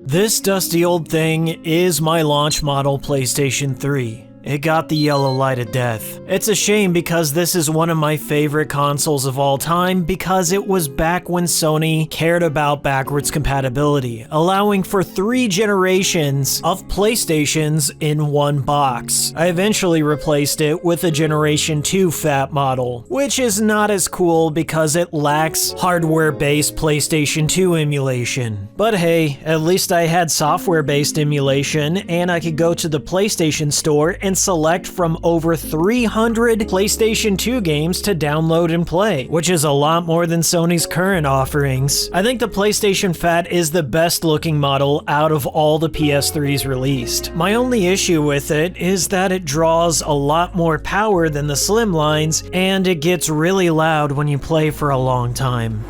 This dusty old thing is my launch model PlayStation 3. It got the yellow light of death. It's a shame because this is one of my favorite consoles of all time because it was back when Sony cared about backwards compatibility, allowing for 3 generations of PlayStations in one box. I eventually replaced it with a Generation 2 fat model, which is not as cool because it lacks hardware-based PlayStation 2 emulation. But hey, at least I had software-based emulation and I could go to the PlayStation Store and select from over 300 PlayStation 2 games to download and play, which is a lot more than Sony's current offerings. I think the PlayStation Fat is the best looking model out of all the PS3s released. My only issue with it is that it draws a lot more power than the Slim lines, and it gets really loud when you play for a long time.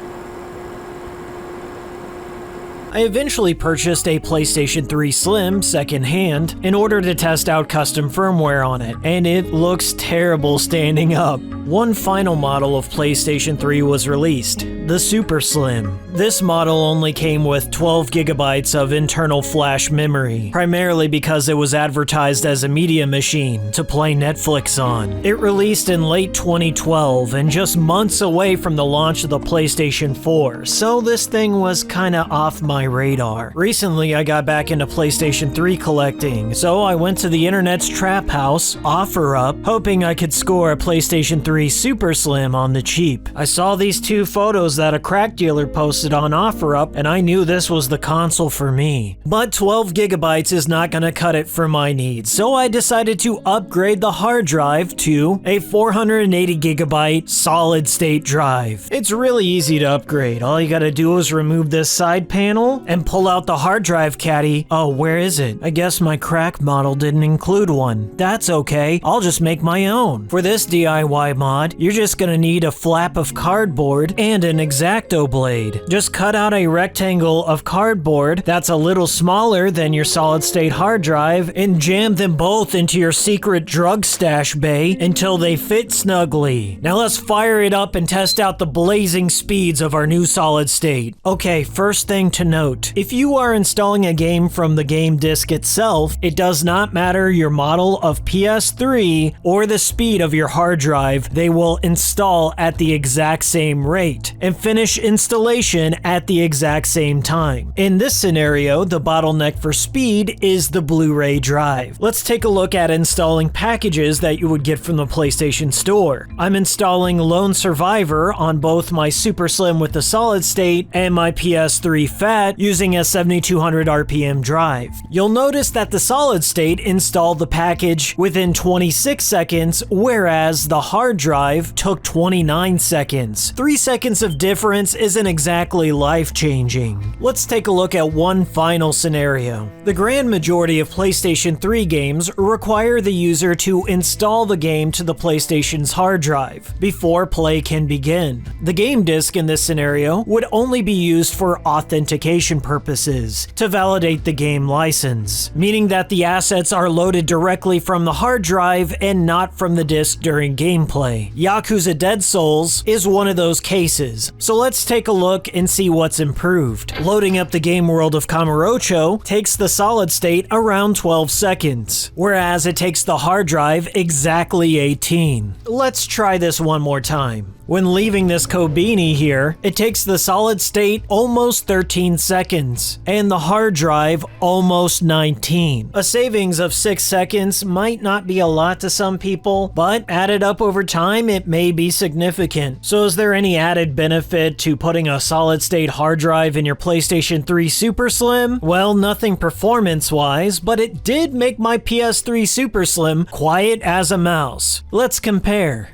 I eventually purchased a PlayStation 3 Slim second-hand in order to test out custom firmware on it, and it looks terrible standing up. One final model of PlayStation 3 was released, the Super Slim. This model only came with 12 gigabytes of internal flash memory, primarily because it was advertised as a media machine to play Netflix on. It released in late 2012 and just months away from the launch of the PlayStation 4, so this thing was kinda off my radar. Recently, I got back into PlayStation 3 collecting, so I went to the internet's trap house, OfferUp, hoping I could score a PlayStation 3 Super Slim on the cheap. I saw these 2 photos that a crack dealer posted on OfferUp, and I knew this was the console for me. But 12 gigabytes is not gonna cut it for my needs, so I decided to upgrade the hard drive to a 480 gigabyte solid state drive. It's really easy to upgrade. All you gotta do is remove this side panel and pull out the hard drive caddy. Oh, where is it? I guess my crack model didn't include one. That's okay, I'll just make my own. For this DIY mod, you're just gonna need a flap of cardboard and an X-Acto blade. Just cut out a rectangle of cardboard that's a little smaller than your solid state hard drive and jam them both into your secret drug stash bay until they fit snugly. Now let's fire it up and test out the blazing speeds of our new solid state. Okay, first thing to note, if you are installing a game from the game disc itself, it does not matter your model of PS3 or the speed of your hard drive, they will install at the exact same rate and finish installation at the exact same time. In this scenario, the bottleneck for speed is the Blu-ray drive. Let's take a look at installing packages that you would get from the PlayStation Store. I'm installing Lone Survivor on both my Super Slim with the solid state and my PS3 Fat using a 7200 RPM drive. You'll notice that the solid state installed the package within 26 seconds, whereas the hard drive took 29 seconds. 3 seconds of difference isn't exactly life-changing. Let's take a look at one final scenario. The grand majority of PlayStation 3 games require the user to install the game to the PlayStation's hard drive before play can begin. The game disc in this scenario would only be used for authentication purposes to validate the game license, meaning that the assets are loaded directly from the hard drive and not from the disc during gameplay. Yakuza Dead Souls is one of those cases, so let's take a look and see what's improved. Loading up the game world of Kamurocho takes the solid state around 12 seconds, whereas it takes the hard drive exactly 18. Let's try this one more time. When leaving this Kobeni here, it takes the solid state almost 13 seconds, and the hard drive almost 19. A savings of 6 seconds might not be a lot to some people, but added up over time, it may be significant. So is there any added benefit to putting a solid state hard drive in your PlayStation 3 Super Slim? Well, nothing performance-wise, but it did make my PS3 Super Slim quiet as a mouse. Let's compare.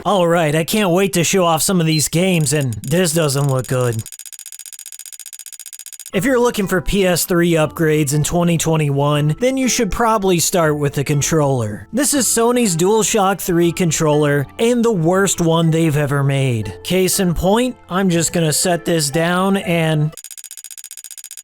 Alright, I can't wait to show off some of these games, and this doesn't look good. If you're looking for PS3 upgrades in 2021, then you should probably start with the controller. This is Sony's DualShock 3 controller, and the worst one they've ever made. Case in point, I'm just gonna set this down and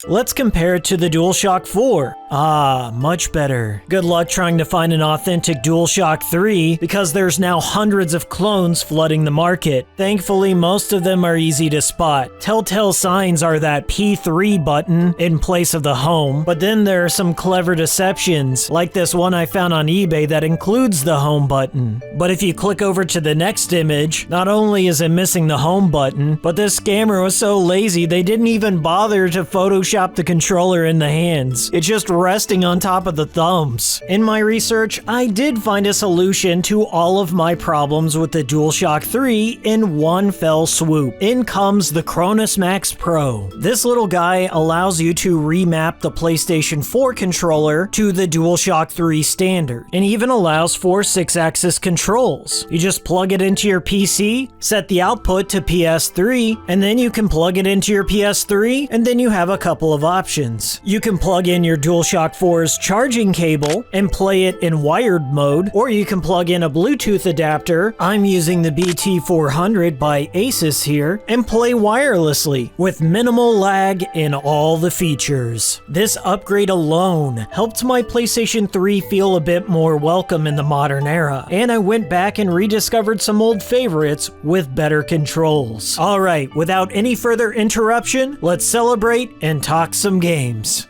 Let's compare it to the DualShock 4. Ah, much better. Good luck trying to find an authentic DualShock 3 because there's now hundreds of clones flooding the market. Thankfully, most of them are easy to spot. Telltale signs are that P3 button in place of the home, but then there are some clever deceptions, like this one I found on eBay that includes the home button. But if you click over to the next image, not only is it missing the home button, but this scammer was so lazy they didn't even bother to Photoshop the controller in the hands. It's just resting on top of the thumbs. In my research, I did find a solution to all of my problems with the DualShock 3 in one fell swoop. In comes the Cronus Max Pro. This little guy allows you to remap the PlayStation 4 controller to the DualShock 3 standard, and even allows for 6-axis controls. You just plug it into your PC, set the output to PS3, and then you can plug it into your PS3, and then you have a couple of options. You can plug in your DualShock 4's charging cable and play it in wired mode, or you can plug in a Bluetooth adapter. I'm using the BT400 by Asus here, and play wirelessly with minimal lag in all the features. This upgrade alone helped my PlayStation 3 feel a bit more welcome in the modern era, and I went back and rediscovered some old favorites with better controls. Alright, without any further interruption, let's celebrate and talk some games.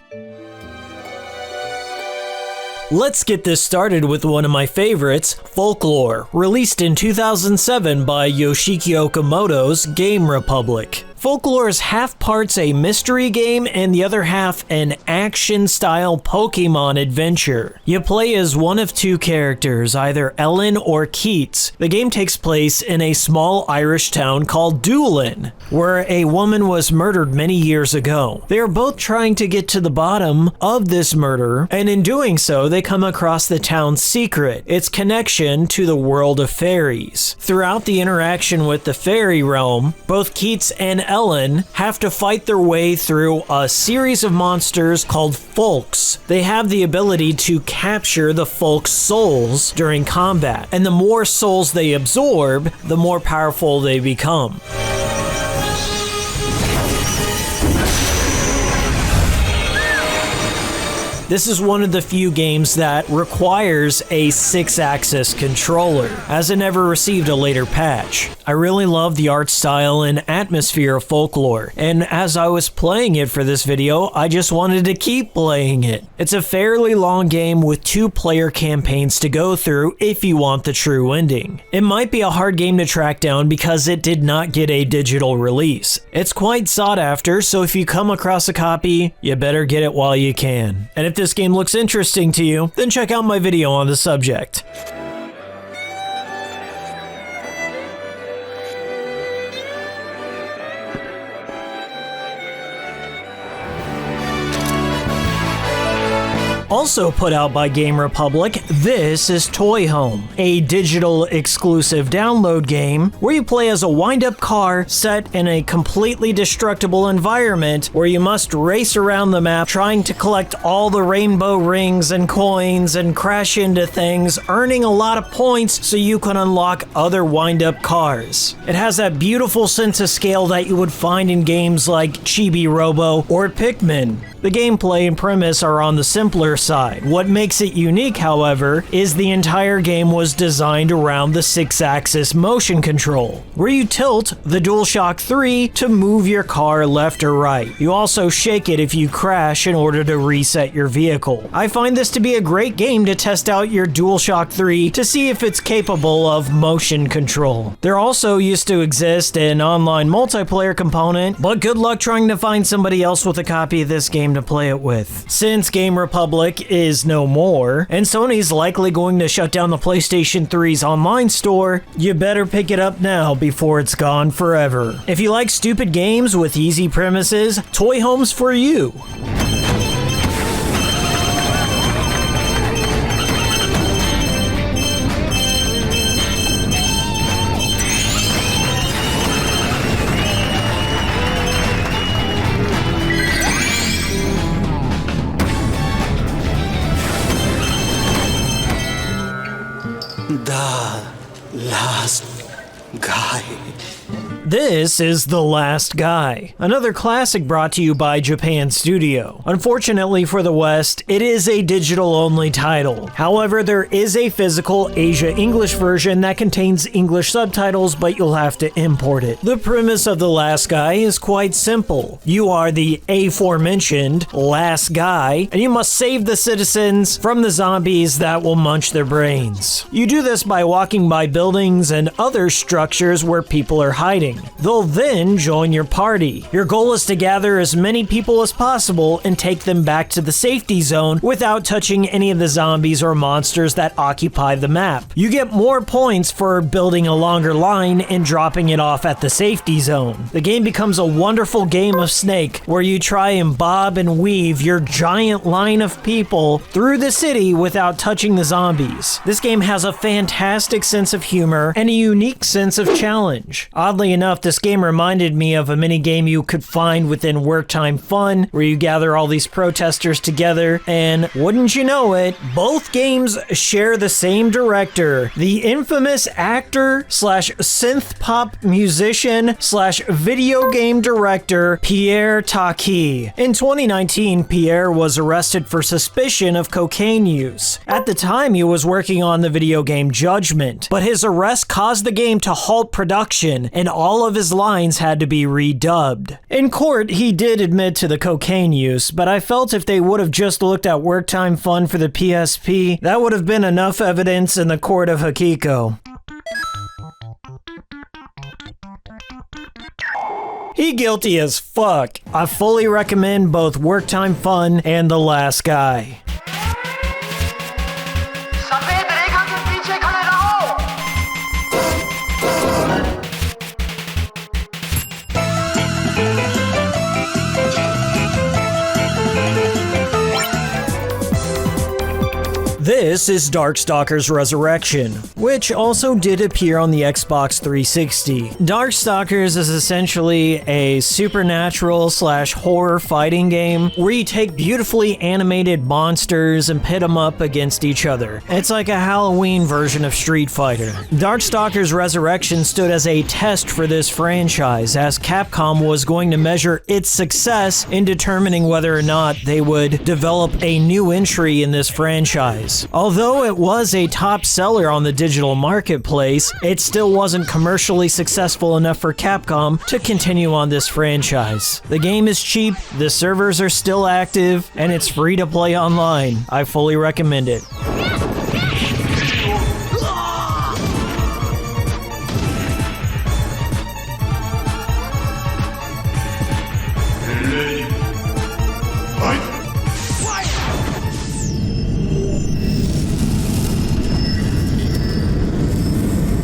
Let's get this started with one of my favorites, Folklore, released in 2007 by Yoshiki Okamoto's Game Republic. Folklore is half parts a mystery game and the other half an action-style Pokemon adventure. You play as one of two characters, either Ellen or Keats. The game takes place in a small Irish town called Doolin, where a woman was murdered many years ago. They are both trying to get to the bottom of this murder, and in doing so, they come across the town's secret, its connection to the world of fairies. Throughout the interaction with the fairy realm, both Keats and Ellen have to fight their way through a series of monsters called folks. They have the ability to capture the folks' souls during combat, and the more souls they absorb, the more powerful they become. This is one of the few games that requires a 6-axis controller, as it never received a later patch. I really love the art style and atmosphere of Folklore, and as I was playing it for this video, I just wanted to keep playing it. It's a fairly long game with 2-player campaigns to go through if you want the true ending. It might be a hard game to track down because it did not get a digital release. It's quite sought after, so if you come across a copy, you better get it while you can. And if this game looks interesting to you, then check out my video on the subject. Also put out by Game Republic, this is Toy Home, a digital exclusive download game where you play as a wind-up car set in a completely destructible environment where you must race around the map trying to collect all the rainbow rings and coins and crash into things, earning a lot of points so you can unlock other wind-up cars. It has that beautiful sense of scale that you would find in games like Chibi Robo or Pikmin. The gameplay and premise are on the simpler side. What makes it unique, however, is the entire game was designed around the 6-axis motion control, where you tilt the DualShock 3 to move your car left or right. You also shake it if you crash in order to reset your vehicle. I find this to be a great game to test out your DualShock 3 to see if it's capable of motion control. There also used to exist an online multiplayer component, but good luck trying to find somebody else with a copy of this game to play it with. Since Game Republic is no more, and Sony's likely going to shut down the PlayStation 3's online store, you better pick it up now before it's gone forever. If you like stupid games with easy premises, Toy Home's for you. The Last Guy This is The Last Guy, another classic brought to you by Japan Studio. Unfortunately for the West, it is a digital-only title. However, there is a physical Asia English version that contains English subtitles, but you'll have to import it. The premise of The Last Guy is quite simple. You are the aforementioned last guy, and you must save the citizens from the zombies that will munch their brains. You do this by walking by buildings and other structures where people are hiding. They'll then join your party. Your goal is to gather as many people as possible and take them back to the safety zone without touching any of the zombies or monsters that occupy the map. You get more points for building a longer line and dropping it off at the safety zone. The game becomes a wonderful game of Snake where you try and bob and weave your giant line of people through the city without touching the zombies. This game has a fantastic sense of humor and a unique sense of challenge. Oddly enough, this game reminded me of a mini game you could find within Work Time Fun, where you gather all these protesters together, and wouldn't you know it, both games share the same director, the infamous actor slash synth pop musician slash video game director Pierre Taki. In 2019, Pierre was arrested for suspicion of cocaine use. At the time, he was working on the video game Judgment, but his arrest caused the game to halt production, and all of his lines had to be redubbed. In court, he did admit to the cocaine use, but I felt if they would have just looked at Work Time Fun for the PSP, that would have been enough evidence in the court of Hakiko. He guilty as fuck. I fully recommend both Work Time Fun and The Last Guy. This is Darkstalkers Resurrection, which also did appear on the Xbox 360. Darkstalkers is essentially a supernatural slash horror fighting game where you take beautifully animated monsters and pit them up against each other. It's like a Halloween version of Street Fighter. Darkstalkers Resurrection stood as a test for this franchise, as Capcom was going to measure its success in determining whether or not they would develop a new entry in this franchise. Although it was a top seller on the digital marketplace, it still wasn't commercially successful enough for Capcom to continue on this franchise. The game is cheap, the servers are still active, and it's free to play online. I fully recommend it.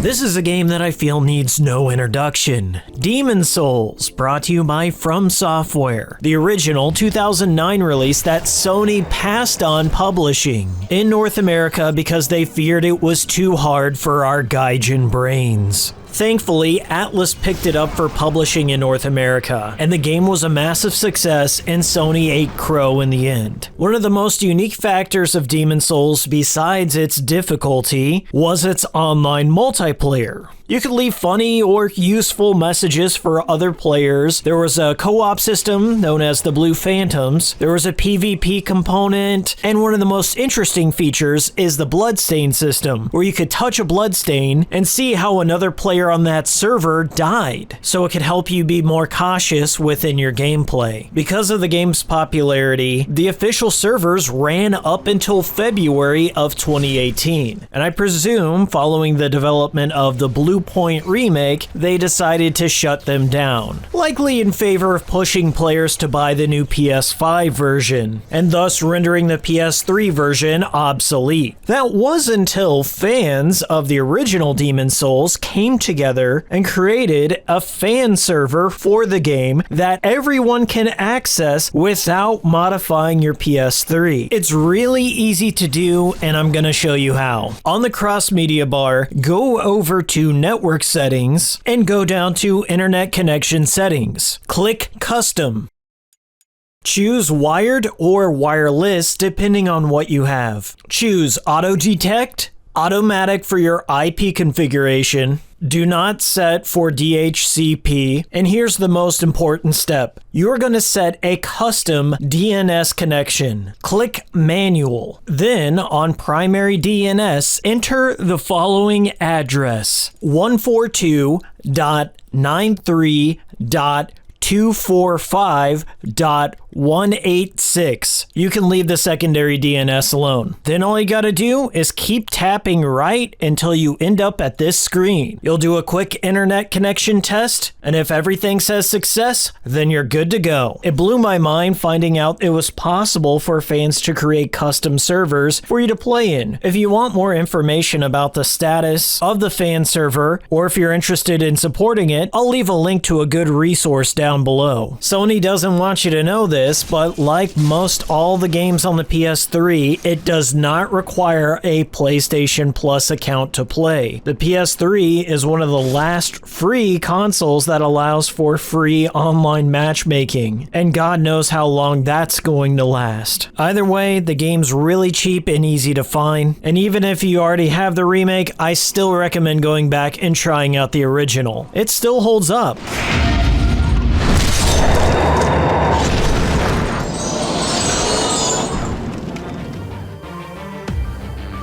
This is a game that I feel needs no introduction. Demon Souls, brought to you by From Software, the original 2009 release that Sony passed on publishing in North America because they feared it was too hard for our gaijin brains. Thankfully, Atlas picked it up for publishing in North America, and the game was a massive success, and Sony ate crow in the end. One of the most unique factors of Demon Souls, besides its difficulty, was its online multiplayer. You could leave funny or useful messages for other players. There was a co-op system known as the Blue Phantoms. There was a PvP component, and one of the most interesting features is the bloodstain system, where you could touch a bloodstain and see how another player on that server died, so it could help you be more cautious within your gameplay. Because of the game's popularity, the official servers ran up until February of 2018, and I presume following the development of the Blue Point remake, they decided to shut them down, likely in favor of pushing players to buy the new PS5 version, and thus rendering the PS3 version obsolete. That was until fans of the original Demon Souls came together and created a fan server for the game that everyone can access without modifying your PS3. It's really easy to do, and I'm gonna show you how. On the cross media bar, go over to Network Settings and go down to Internet Connection Settings. Click Custom. Choose wired or wireless depending on what you have. Choose Auto Detect, Automatic for your IP configuration, Do not set for DHCP, and here's the most important step. You're going to set a custom DNS connection. Click Manual. Then, on Primary DNS, enter the following address: 142.93.245.186. You can leave the secondary DNS alone. Then all you gotta do is keep tapping right until you end up at this screen. You'll do a quick internet connection test, and if everything says success, then you're good to go. It blew my mind finding out it was possible for fans to create custom servers for you to play in. If you want more information about the status of the fan server, or if you're interested in supporting it, I'll leave a link to a good resource down below. Sony doesn't want you to know this, but like most all the games on the PS3, it does not require a PlayStation Plus account to play. The PS3 is one of the last free consoles that allows for free online matchmaking, and God knows how long that's going to last. Either way, the game's really cheap and easy to find, and even if you already have the remake, I still recommend going back and trying out the original. It still holds up.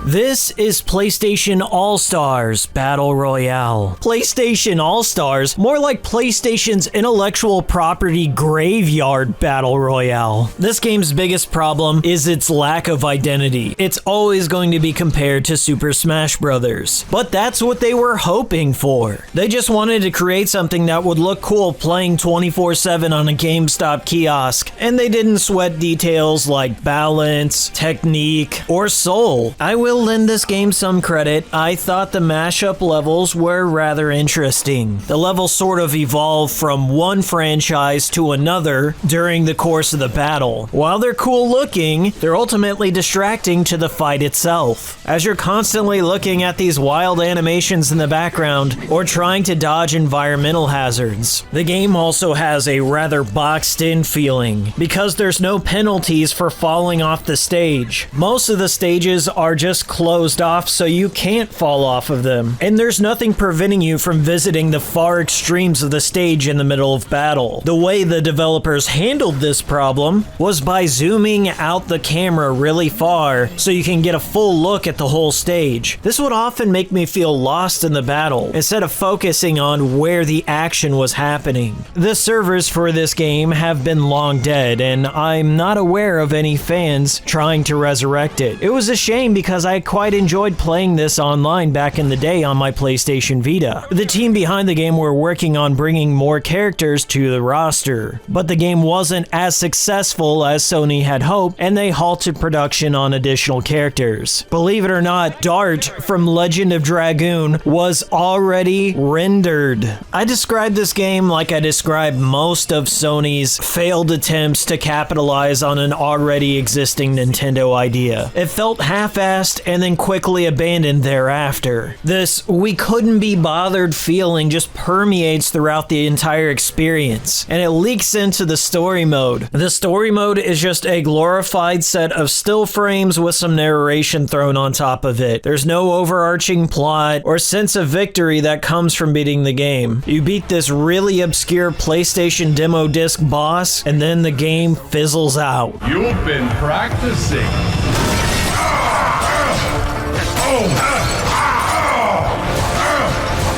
This is PlayStation All-Stars Battle Royale. PlayStation All-Stars, more like PlayStation's intellectual property graveyard Battle Royale. This game's biggest problem is its lack of identity. It's always going to be compared to Super Smash Bros. But that's what they were hoping for. They just wanted to create something that would look cool playing 24/7 on a GameStop kiosk, and they didn't sweat details like balance, technique, or soul. I will lend this game some credit. I thought the mashup levels were rather interesting. The levels sort of evolve from one franchise to another during the course of the battle. While they're cool looking, they're ultimately distracting to the fight itself, as you're constantly looking at these wild animations in the background or trying to dodge environmental hazards. The game also has a rather boxed in feeling because there's no penalties for falling off the stage. Most of the stages are just closed off so you can't fall off of them, and there's nothing preventing you from visiting the far extremes of the stage in the middle of battle. The way the developers handled this problem was by zooming out the camera really far so you can get a full look at the whole stage. This would often make me feel lost in the battle instead of focusing on where the action was happening. The servers for this game have been long dead, and I'm not aware of any fans trying to resurrect it. It was a shame because I quite enjoyed playing this online back in the day on my PlayStation Vita. The team behind the game were working on bringing more characters to the roster, but the game wasn't as successful as Sony had hoped, and they halted production on additional characters. Believe it or not, Dart from Legend of Dragoon was already rendered. I described this game like I described most of Sony's failed attempts to capitalize on an already existing Nintendo idea. It felt half-assed and then quickly abandoned thereafter. This "we couldn't be bothered" feeling just permeates throughout the entire experience, and it leaks into the story mode. The story mode is just a glorified set of still frames with some narration thrown on top of it. There's no overarching plot or sense of victory that comes from beating the game. You beat this really obscure PlayStation demo disc boss, and then the game fizzles out. You've been practicing.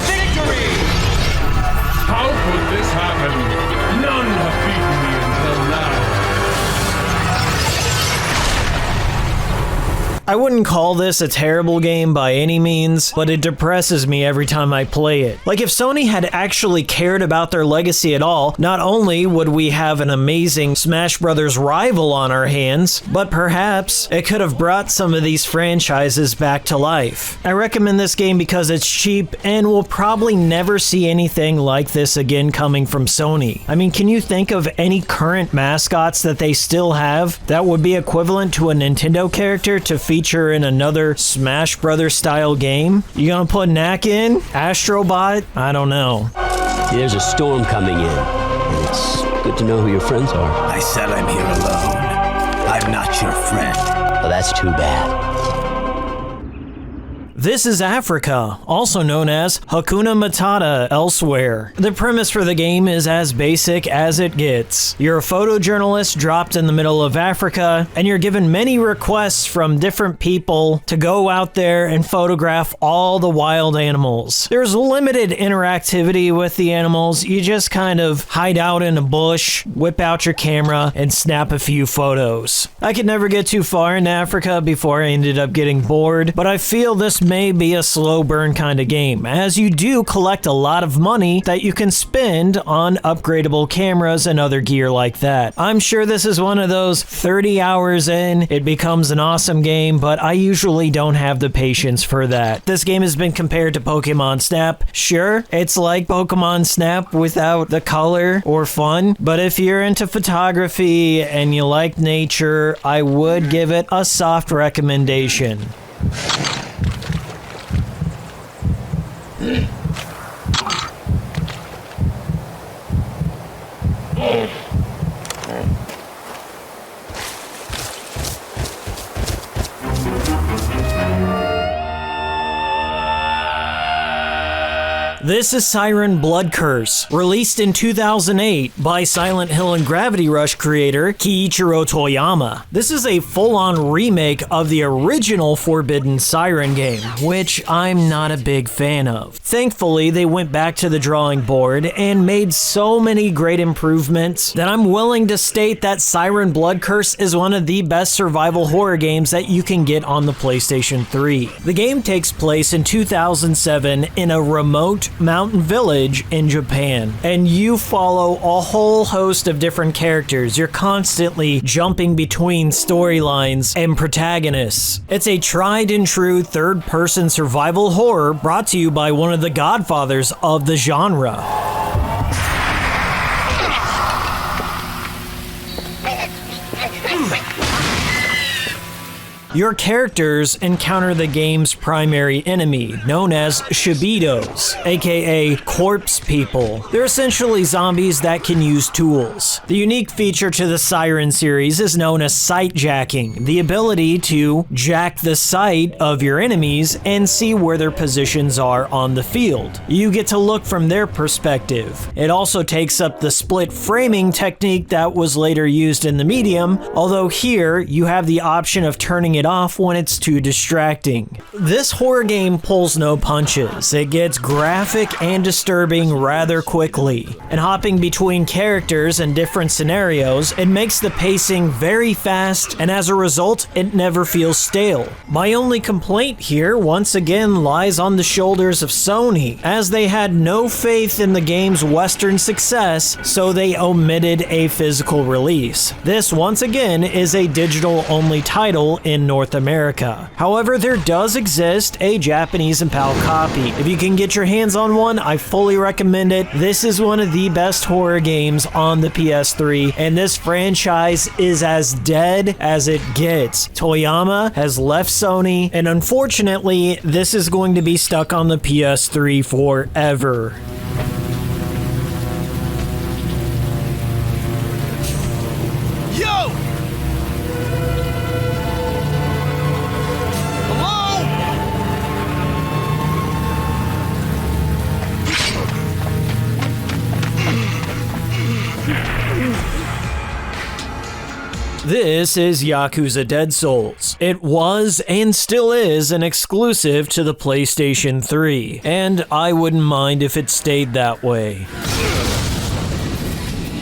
Victory! How could this happen? None have beaten me until now. I wouldn't call this a terrible game by any means, but it depresses me every time I play it. Like, if Sony had actually cared about their legacy at all, not only would we have an amazing Smash Bros. Rival on our hands, but perhaps it could have brought some of these franchises back to life. I recommend this game because it's cheap and we'll probably never see anything like this again coming from Sony. I mean, can you think of any current mascots that they still have that would be equivalent to a Nintendo character to feature in another Smash Brothers style game? You gonna put Knack in? Astrobot? I don't know. There's a storm coming in, and it's good to know who your friends are. I said I'm here alone. I'm not your friend. Well, that's too bad. This is Afrika, also known as Hakuna Matata elsewhere. The premise for the game is as basic as it gets. You're a photojournalist dropped in the middle of Africa, and you're given many requests from different people to go out there and photograph all the wild animals. There's limited interactivity with the animals. You just kind of hide out in a bush, whip out your camera, and snap a few photos. I could never get too far in Africa before I ended up getting bored, but I feel this may be a slow burn kind of game, as you do collect a lot of money that you can spend on upgradable cameras and other gear like that. I'm sure this is one of those 30 hours in, it becomes an awesome game, but I usually don't have the patience for that. This game has been compared to Pokemon Snap. Sure, it's like Pokemon Snap without the color or fun, but if you're into photography and you like nature, I would give it a soft recommendation. This is Siren Blood Curse, released in 2008 by Silent Hill and Gravity Rush creator Keiichiro Toyama. This is a full-on remake of the original Forbidden Siren game, which I'm not a big fan of. Thankfully, they went back to the drawing board and made so many great improvements that I'm willing to state that Siren Blood Curse is one of the best survival horror games that you can get on the PlayStation 3. The game takes place in 2007 in a remote mountain village in Japan, and you follow a whole host of different characters. You're constantly jumping between storylines and protagonists. It's a tried and true third-person survival horror brought to you by one of the godfathers of the genre. Your characters encounter the game's primary enemy, known as Shibitos, aka corpse people. They're essentially zombies that can use tools. The unique feature to the Siren series is known as sight jacking, the ability to jack the sight of your enemies and see where their positions are on the field. You get to look from their perspective. It also takes up the split framing technique that was later used in the medium, although here you have the option of turning it off when it's too distracting. This horror game pulls no punches. It gets graphic and disturbing rather quickly, and hopping between characters and different scenarios, it makes the pacing very fast, and as a result, it never feels stale. My only complaint here, once again, lies on the shoulders of Sony, as they had no faith in the game's Western success, so they omitted a physical release. This, once again, is a digital-only title in North America. However, there does exist a Japanese and PAL copy. If you can get your hands on one, I fully recommend it. This is one of the best horror games on the PS3, and this franchise is as dead as it gets. Toyama has left Sony, and unfortunately, this is going to be stuck on the PS3 forever. This is Yakuza Dead Souls. It was and still is an exclusive to the PlayStation 3, and I wouldn't mind if it stayed that way.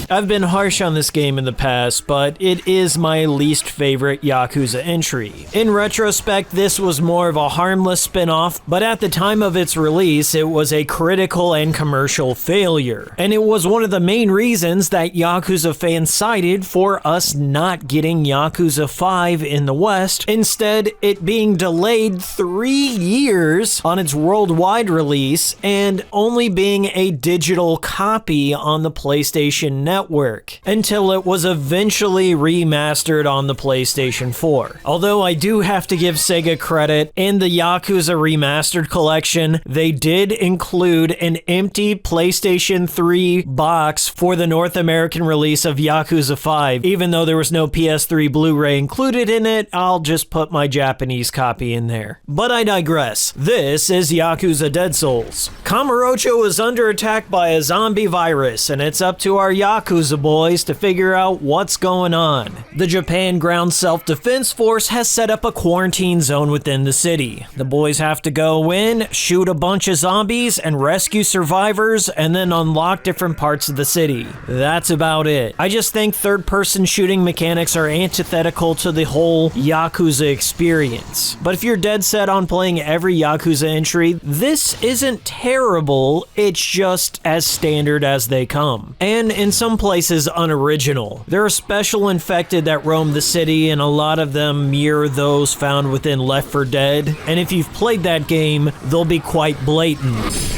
I've been harsh on this game in the past, but it is my least favorite Yakuza entry. In retrospect, this was more of a harmless spin-off, but at the time of its release, it was a critical and commercial failure. And it was one of the main reasons that Yakuza fans cited for us not getting Yakuza 5 in the West, instead it being delayed 3 years on its worldwide release and only being a digital copy on the PlayStation Network. network, until it was eventually remastered on the PlayStation 4. Although I do have to give Sega credit, in the Yakuza Remastered collection, they did include an empty PlayStation 3 box for the North American release of Yakuza 5. Even though there was no PS3 Blu-ray included in it, I'll just put my Japanese copy in there. But I digress. This is Yakuza Dead Souls. Kamurocho is under attack by a zombie virus, and it's up to our Yakuza boys to figure out what's going on. The Japan Ground Self-Defense Force has set up a quarantine zone within the city. The boys have to go in, shoot a bunch of zombies, and rescue survivors, and then unlock different parts of the city. That's about it. I just think third-person shooting mechanics are antithetical to the whole Yakuza experience. But if you're dead set on playing every Yakuza entry, this isn't terrible, it's just as standard as they come. And in some places, unoriginal. There are special infected that roam the city, and a lot of them mirror those found within Left 4 Dead, and if you've played that game, they'll be quite blatant.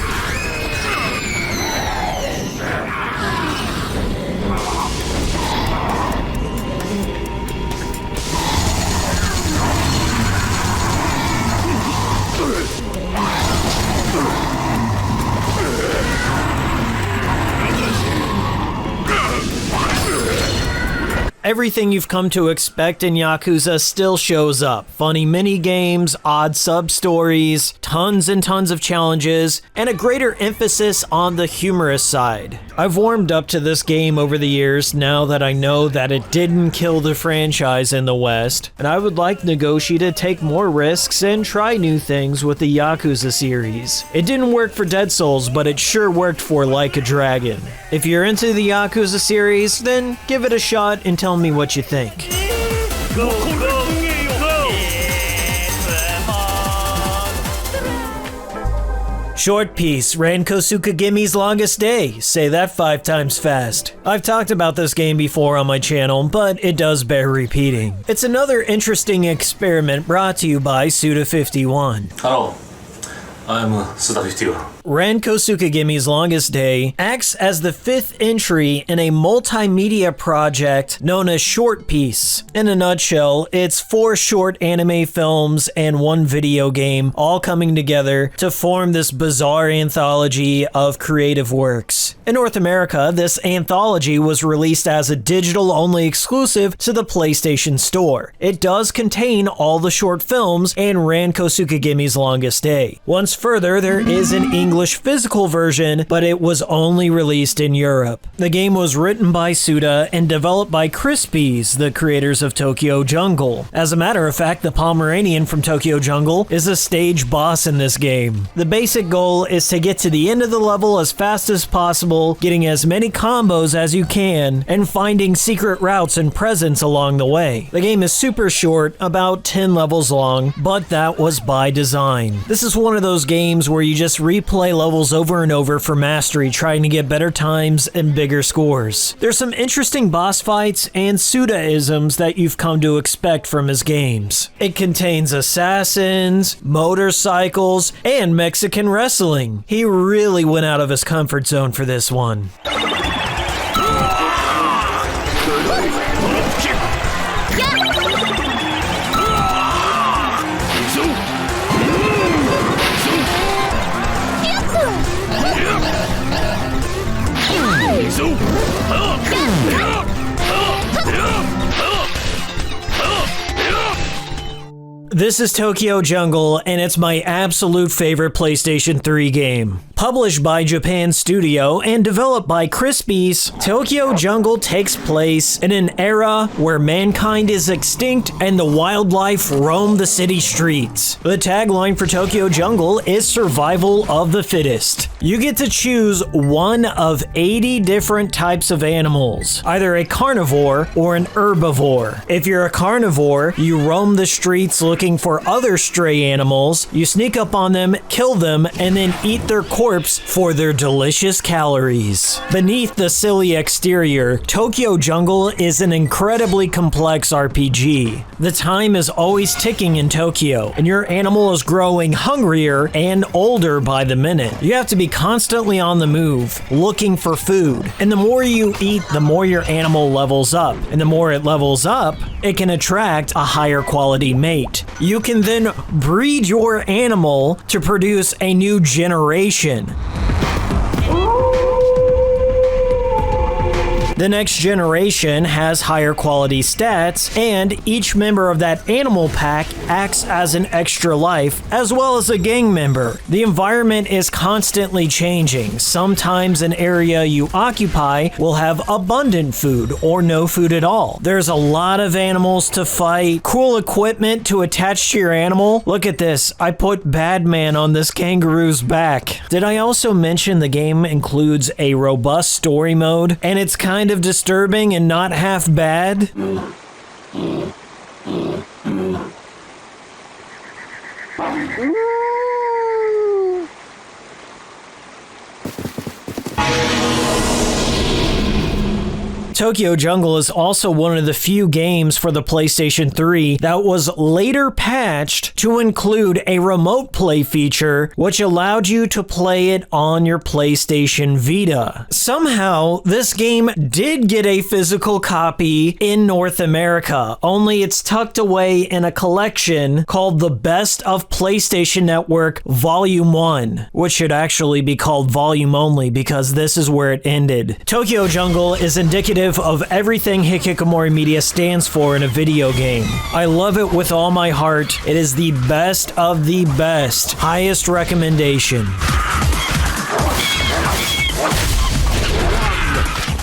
Everything you've come to expect in Yakuza still shows up. Funny mini-games, odd sub-stories, tons and tons of challenges, and a greater emphasis on the humorous side. I've warmed up to this game over the years now that I know that it didn't kill the franchise in the West, and I would like Nagoshi to take more risks and try new things with the Yakuza series. It didn't work for Dead Souls, but it sure worked for Like a Dragon. If you're into the Yakuza series, then give it a shot and tell me what you think. Go, go, go! Short piece, Ranko Tsukigime's Longest Day. Say that 5 times fast. I've talked about this game before on my channel, but it does bear repeating. It's another interesting experiment brought to you by Suda51. Hello, I'm Suda51. Ranko Tsukigime's Longest Day acts as the 5th entry in a multimedia project known as Short Piece. In a nutshell, it's 4 short anime films and 1 video game all coming together to form this bizarre anthology of creative works. In North America, this anthology was released as a digital-only exclusive to the PlayStation Store. It does contain all the short films and Ranko Tsukigime's Longest Day. Once further, there is an English physical version, but it was only released in Europe. The game was written by Suda and developed by Crispies, the creators of Tokyo Jungle. As a matter of fact, the Pomeranian from Tokyo Jungle is a stage boss in this game. The basic goal is to get to the end of the level as fast as possible, getting as many combos as you can, and finding secret routes and presents along the way. The game is super short, about 10 levels long, but that was by design. This is one of those games where you just replay levels over and over for mastery, trying to get better times and bigger scores. There's some interesting boss fights and Suda-isms that you've come to expect from his games. It contains assassins, motorcycles, and Mexican wrestling. He really went out of his comfort zone for this one. This is Tokyo Jungle, and it's my absolute favorite PlayStation 3 game. Published by Japan Studio and developed by Crispies, Tokyo Jungle takes place in an era where mankind is extinct and the wildlife roam the city streets. The tagline for Tokyo Jungle is survival of the fittest. You get to choose one of 80 different types of animals, either a carnivore or an herbivore. If you're a carnivore, you roam the streets looking for other stray animals, you sneak up on them, kill them, and then eat their corpses corpse for their delicious calories. Beneath the silly exterior, Tokyo Jungle is an incredibly complex RPG. The time is always ticking in Tokyo, and your animal is growing hungrier and older by the minute. You have to be constantly on the move, looking for food. And the more you eat, the more your animal levels up. And the more it levels up, it can attract a higher quality mate. You can then breed your animal to produce a new generation. The next generation has higher quality stats, and each member of that animal pack acts as an extra life, as well as a gang member. The environment is constantly changing. Sometimes an area you occupy will have abundant food or no food at all. There's a lot of animals to fight, cool equipment to attach to your animal. Look at this, I put Badman on this kangaroo's back. Did I also mention the game includes a robust story mode, and it's kind of disturbing and not half bad? Tokyo Jungle is also one of the few games for the PlayStation 3 that was later patched to include a remote play feature, which allowed you to play it on your PlayStation Vita. Somehow, this game did get a physical copy in North America, only it's tucked away in a collection called The Best of PlayStation Network Volume 1, which should actually be called Volume Only because this is where it ended. Tokyo Jungle is indicative of everything Hikikomori Media stands for in a video game. I love it with all my heart. It is the best of the best. Highest recommendation.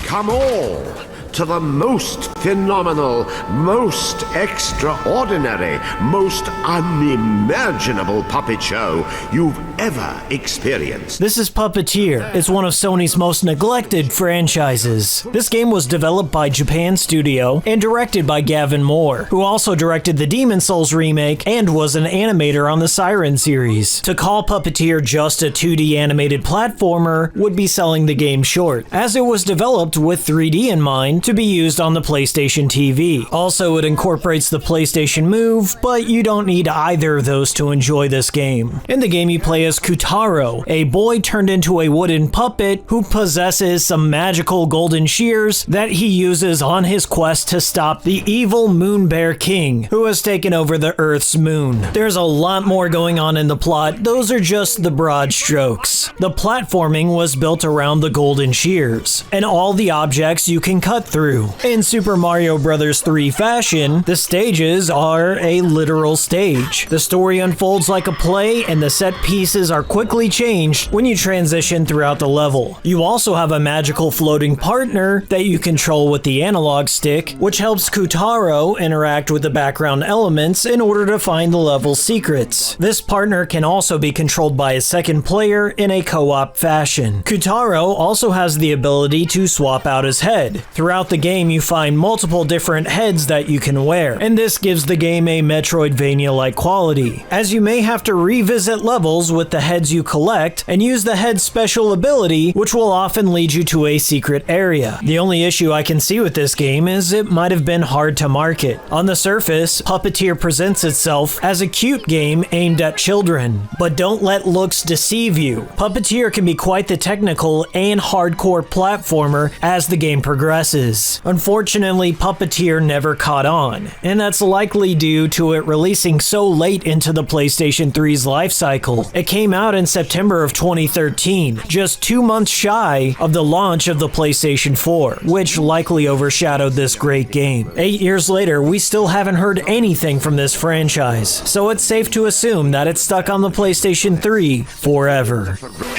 Come all to the most phenomenal, most extraordinary, most unimaginable puppet show you've ever experienced. This is Puppeteer. It's one of Sony's most neglected franchises. This game was developed by Japan Studio and directed by Gavin Moore, who also directed the Demon Souls remake and was an animator on the Siren series. To call Puppeteer just a 2D animated platformer would be selling the game short, as it was developed with 3D in mind to be used on the PlayStation TV. Also, it incorporates the PlayStation Move, but you don't need either of those to enjoy this game. In the game, you play as Kutaro, a boy turned into a wooden puppet who possesses some magical golden shears that he uses on his quest to stop the evil Moon Bear King, who has taken over the Earth's moon. There's a lot more going on in the plot. Those are just the broad strokes. The platforming was built around the golden shears, and all the objects you can cut through. In Super Mario Bros. 3 fashion, the stages are a literal stage. The story unfolds like a play, and the set pieces are quickly changed when you transition throughout the level. You also have a magical floating partner that you control with the analog stick, which helps Kutaro interact with the background elements in order to find the level's secrets. This partner can also be controlled by a second player in a co-op fashion. Kutaro also has the ability to swap out his head. Throughout the game, you find multiple different heads that you can wear, and this gives the game a Metroidvania-like quality, as you may have to revisit levels with the heads you collect and use the head's special ability, which will often lead you to a secret area. The only issue I can see with this game is it might have been hard to market. On the surface, Puppeteer presents itself as a cute game aimed at children, but don't let looks deceive you. Puppeteer can be quite the technical and hardcore platformer as the game progresses. Unfortunately, Puppeteer never caught on, and that's likely due to it releasing so late into the PlayStation 3's life cycle. It came out in September of 2013, just 2 months shy of the launch of the PlayStation 4, which likely overshadowed this great game. 8 years later, we still haven't heard anything from this franchise, so it's safe to assume that it's stuck on the PlayStation 3 forever.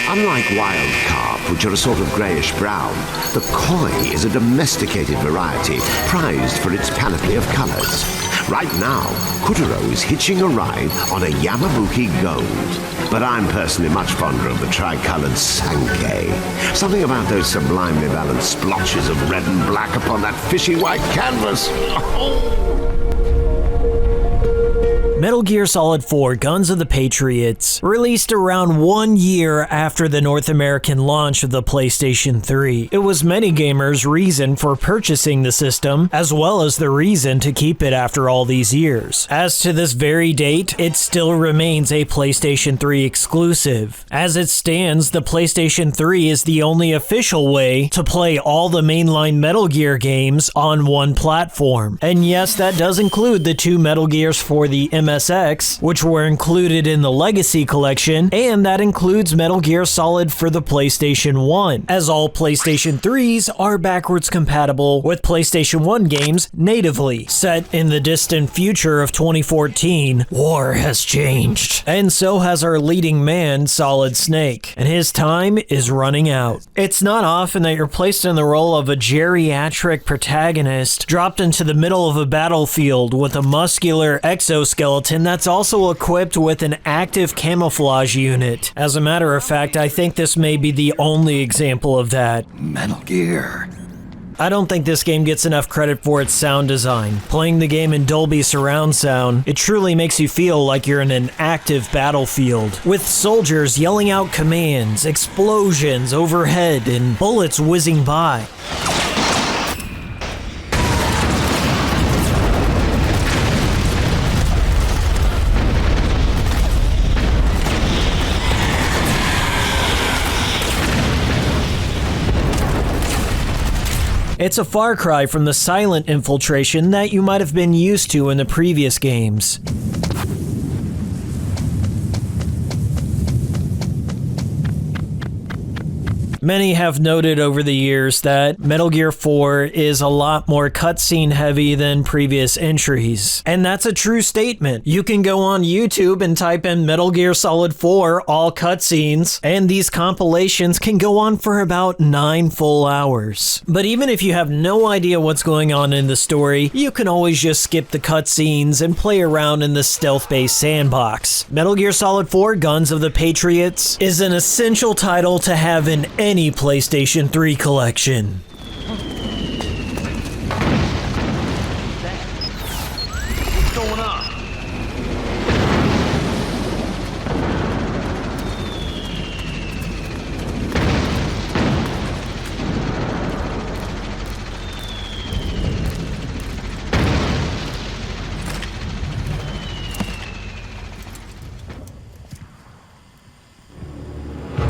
Unlike wild carp, which are a sort of greyish-brown, the koi is a domesticated variety prized for its panoply of colours. Right now, Kutaro is hitching a ride on a Yamabuki Gold. But I'm personally much fonder of the tri-coloured Sankei. Something about those sublimely balanced splotches of red and black upon that fishy white canvas. Metal Gear Solid 4 Guns of the Patriots released around 1 year after the North American launch of the PlayStation 3. It was many gamers' reason for purchasing the system, as well as the reason to keep it after all these years. As to this very date, it still remains a PlayStation 3 exclusive. As it stands, the PlayStation 3 is the only official way to play all the mainline Metal Gear games on one platform. And yes, that does include the 2 Metal Gears for the MSX, which were included in the Legacy Collection, and that includes Metal Gear Solid for the PlayStation 1, as all PlayStation 3s are backwards compatible with PlayStation 1 games natively. Set in the distant future of 2014, war has changed. And so has our leading man, Solid Snake, and his time is running out. It's not often that you're placed in the role of a geriatric protagonist, dropped into the middle of a battlefield with a muscular exoskeleton that's also equipped with an active camouflage unit. As a matter of fact, I think this may be the only example of that. Metal Gear. I don't think this game gets enough credit for its sound design. Playing the game in Dolby surround sound, it truly makes you feel like you're in an active battlefield, with soldiers yelling out commands, explosions overhead, and bullets whizzing by. It's a far cry from the silent infiltration that you might have been used to in the previous games. Many have noted over the years that Metal Gear 4 is a lot more cutscene heavy than previous entries. And that's a true statement. You can go on YouTube and type in Metal Gear Solid 4 all cutscenes, and these compilations can go on for about 9 full hours. But even if you have no idea what's going on in the story, you can always just skip the cutscenes and play around in the stealth-based sandbox. Metal Gear Solid 4 Guns of the Patriots is an essential title to have in any PlayStation 3 collection. What's going on?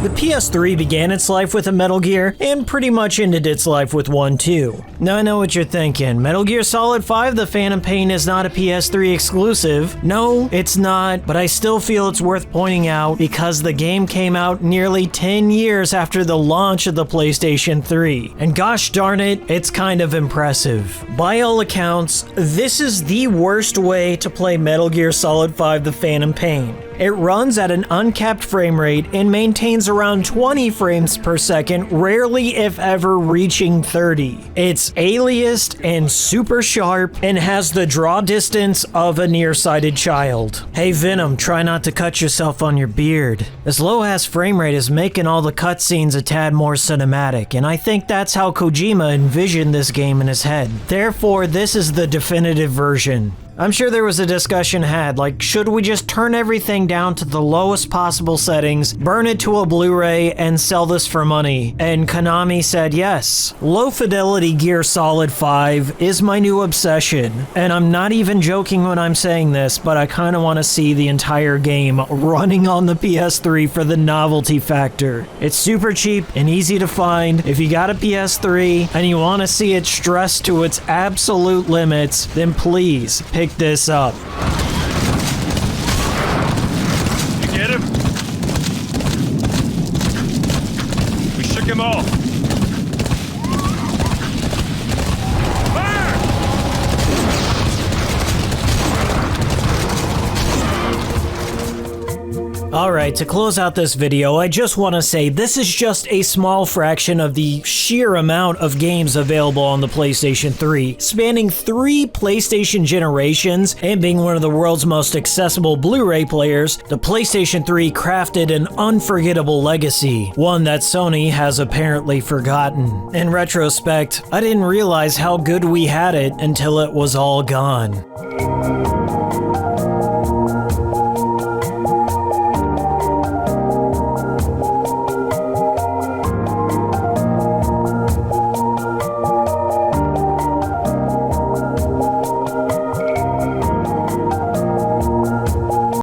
The PS3 began its life with a Metal Gear, and pretty much ended its life with one too. Now I know what you're thinking, Metal Gear Solid 5 The Phantom Pain is not a PS3 exclusive. No, it's not, but I still feel it's worth pointing out because the game came out nearly 10 years after the launch of the PlayStation 3. And gosh darn it, it's kind of impressive. By all accounts, this is the worst way to play Metal Gear Solid 5 The Phantom Pain. It runs at an uncapped frame rate and maintains around 20 frames per second, rarely if ever reaching 30. It's aliased and super sharp and has the draw distance of a nearsighted child. Hey Venom, try not to cut yourself on your beard. This low-ass frame rate is making all the cutscenes a tad more cinematic, and I think that's how Kojima envisioned this game in his head. Therefore, this is the definitive version. I'm sure there was a discussion had, like, should we just turn everything down to the lowest possible settings, burn it to a Blu-ray, and sell this for money? And Konami said yes. Low fidelity Gear Solid 5 is my new obsession, and I'm not even joking when I'm saying this, but I kinda wanna see the entire game running on the PS3 for the novelty factor. It's super cheap and easy to find. If you got a PS3 and you wanna see it stressed to its absolute limits, then please pick this up. You get him? We shook him off. Fire! Alright, to close out this video, I just want to say this is just a small fraction of the sheer amount of games available on the PlayStation 3, spanning 3 PlayStation generations and being one of the world's most accessible Blu-ray players. The PlayStation 3 crafted an unforgettable legacy, one that Sony has apparently forgotten. In retrospect, I didn't realize how good we had it until it was all gone.